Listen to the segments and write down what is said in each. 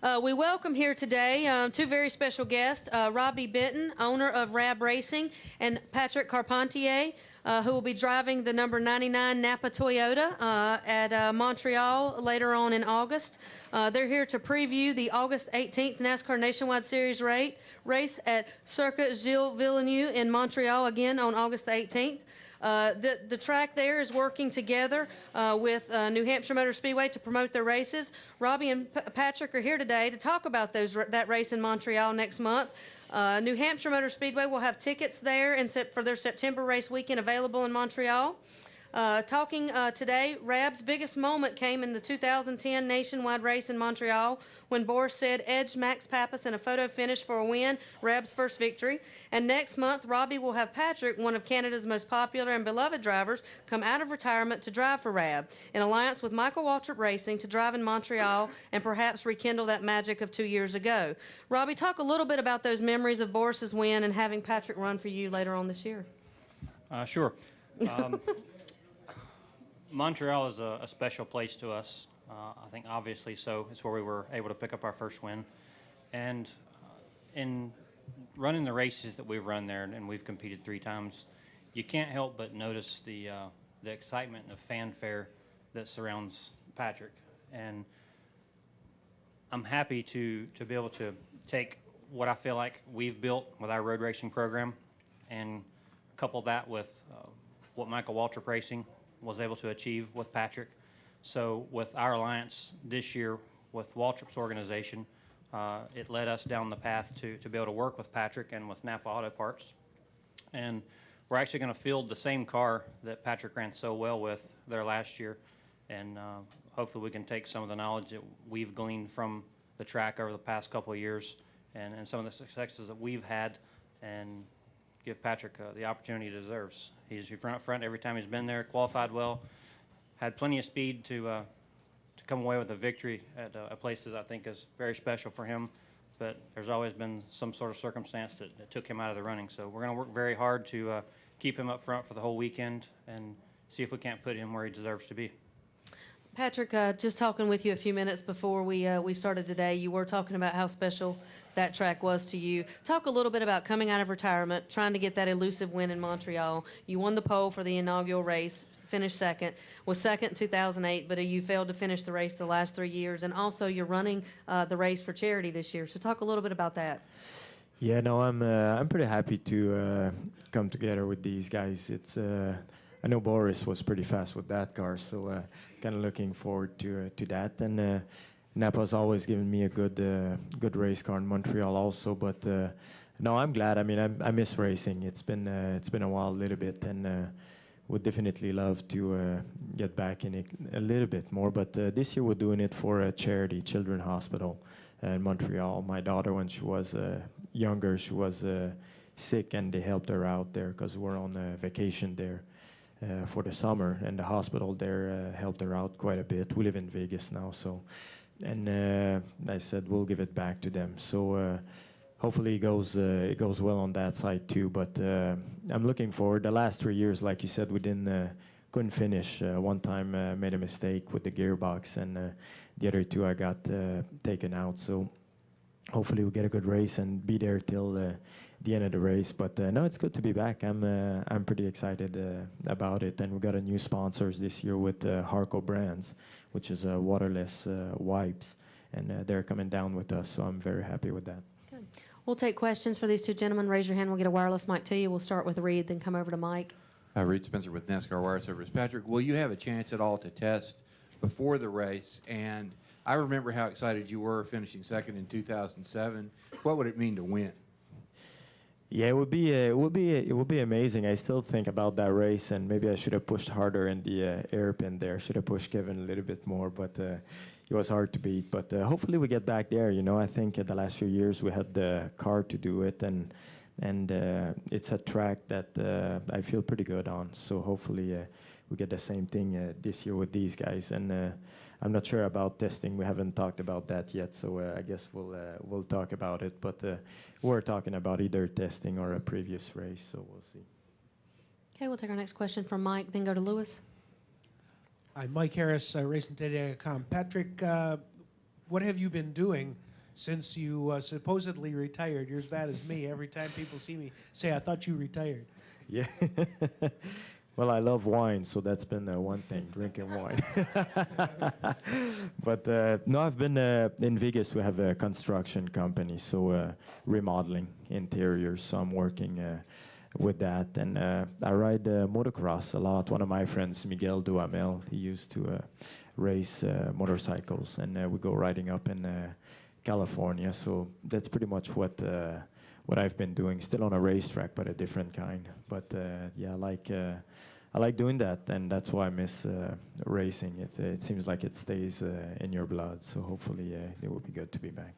We welcome here today two very special guests, Robbie Benton, owner of Rab Racing, and Patrick Carpentier, who will be driving the number 99 Napa Toyota at Montreal later on in August. They're here to preview the August 18th NASCAR Nationwide Series race at Circuit Gilles Villeneuve in Montreal, again on August the 18th. The track there is working together with New Hampshire Motor Speedway to promote their races. Robbie and Patrick are here today to talk about that race in Montreal next month. New Hampshire Motor Speedway will have tickets there for their September race weekend available in Montreal. Talking today, Rab's biggest moment came in the 2010 nationwide race in Montreal when Boris Said edged Max Pappas in a photo finish for a win, Rab's first victory. And next month, Robbie will have Patrick, one of Canada's most popular and beloved drivers, come out of retirement to drive for Rab, in alliance with Michael Waltrip Racing to drive in Montreal and perhaps rekindle that magic of 2 years ago. Robbie, talk a little bit about those memories of Boris's win and having Patrick run for you later on this year. Sure. Montreal is a special place to us. I think obviously so. It's where we were able to pick up our first win. And in running the races that we've run there, and we've competed 3 times, you can't help but notice the excitement and the fanfare that surrounds Patrick. And I'm happy to be able to take what I feel like we've built with our road racing program and couple that with what Michael Waltrip Racing was able to achieve with Patrick. So with our alliance this year with Waltrip's organization, it led us down the path to be able to work with Patrick and with Napa Auto Parts. And we're actually going to field the same car that Patrick ran so well with there last year. And hopefully we can take some of the knowledge that we've gleaned from the track over the past couple of years and some of the successes that we've had and give Patrick the opportunity he deserves. He's front up front every time he's been there, qualified well, had plenty of speed to come away with a victory at a place that I think is very special for him. But there's always been some sort of circumstance that took him out of the running. So we're going to work very hard to keep him up front for the whole weekend and see if we can't put him where he deserves to be. Patrick, just talking with you a few minutes before we started today, you were talking about how special that track was to you. Talk a little bit about coming out of retirement, trying to get that elusive win in Montreal. You won the pole for the inaugural race, finished second, was second in 2008, but you failed to finish the race the last 3 years, and also you're running the race for charity this year. So talk a little bit about that. Yeah, no, I'm pretty happy to come together with these guys. It's I know Boris was pretty fast with that car, so kind of looking forward to that. And Napa's always given me a good race car in Montreal also. But no, I'm glad. I mean, I miss racing. It's been a while, a little bit, and would definitely love to get back in it a little bit more. But this year we're doing it for a charity, Children's Hospital in Montreal. My daughter, when she was younger, she was sick, and they helped her out there because we're on vacation there. For the summer, and the hospital there helped her out quite a bit. We live in Vegas now, so, and I said we'll give it back to them. So hopefully it goes well on that side too. But I'm looking forward. The last 3 years, like you said, we couldn't finish. One time made a mistake with the gearbox, and the other 2 I got taken out. So hopefully we get a good race and be there till the end of the race. But no, it's good to be back. I'm pretty excited about it. And we got a new sponsors this year with Harco Brands, which is waterless wipes, and they're coming down with us. So I'm very happy with that. Good. We'll take questions for these 2 gentlemen. Raise your hand. We'll get a wireless mic to you. We'll start with Reed, then come over to Mike. Reed Spencer with NASCAR Wire Service. Patrick, will you have a chance at all to test before the race? And I remember how excited you were finishing second in 2007. What would it mean to win? Yeah, it would be amazing. I still think about that race, and maybe I should have pushed harder in the airpin there. Should have pushed Kevin a little bit more, but it was hard to beat. But hopefully we get back there. You know, I think the last few years we had the car to do it, and it's a track that I feel pretty good on. So hopefully we get the same thing this year with these guys. And I'm not sure about testing. We haven't talked about that yet, so I guess we'll talk about it. But we're talking about either testing or a previous race, so we'll see. Okay, we'll take our next question from Mike, then go to Lewis. Hi, Mike Harris, RacingToday.com. Patrick, what have you been doing since you supposedly retired. You're as bad as me. Every time people see me, say, "I thought you retired." Yeah. Well, I love wine, so that's been one thing, drinking wine. But no, I've been in Vegas. We have a construction company, so remodeling interiors. So I'm working with that, and I ride motocross a lot. One of my friends, Miguel Duhamel, he used to race motorcycles, and we go riding up in California. So that's pretty much what I've been doing. Still on a racetrack, but a different kind. But yeah, I like doing that, and that's why I miss racing. It seems like it stays in your blood. So hopefully it will be good to be back.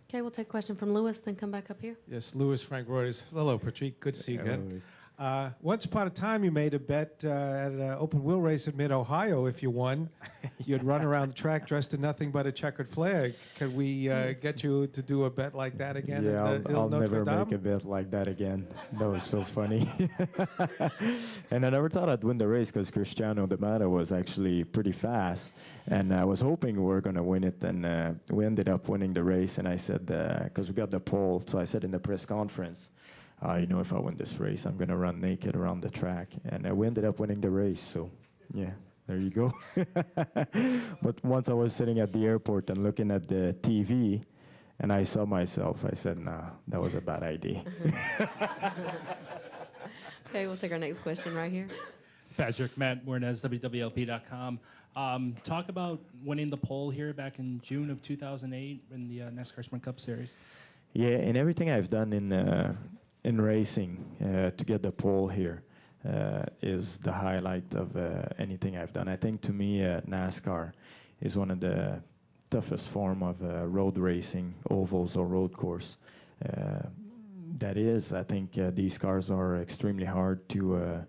Okay, we'll take a question from Lewis, then come back up here. Yes, Louis Frank Reuters. Hello, Patrick. Good to see you Hello, again. Louis. Once upon a time, you made a bet at an open wheel race in Mid-Ohio. If you won, you'd run around the track dressed in nothing but a checkered flag. Could we get you to do a bet like that again? Yeah, in I'll Notre never make Dame? a bet like that again. That was so funny. And I never thought I'd win the race because Cristiano D'Amato was actually pretty fast. And I was hoping we were going to win it. And we ended up winning the race. And I said, because we got the pole, so I said in the press conference, if I win this race, I'm going to run naked around the track. And we ended up winning the race. So, yeah, there you go. But once I was sitting at the airport and looking at the TV, and I saw myself, I said, nah, that was a bad idea. Okay, we'll take our next question right here. Patrick, Matt Mornez, WWLP.com. Talk about winning the pole here back in June of 2008 in the NASCAR Sprint Cup Series. Yeah, and everything I've done in racing to get the pole here is the highlight of anything I've done. I think to me, NASCAR is one of the toughest form of road racing, ovals or road course. That is, I think these cars are extremely hard to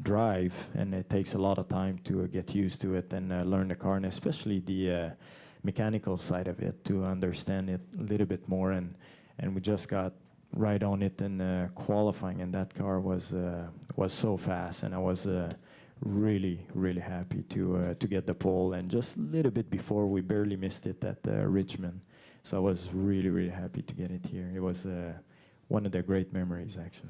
drive, and it takes a lot of time to get used to it and learn the car, and especially the mechanical side of it, to understand it a little bit more. And we just got right on it in qualifying, and that car was so fast, and I was really, really happy to get the pole. And just a little bit before, we barely missed it at Richmond. So I was really, really happy to get it here. It was one of the great memories, actually.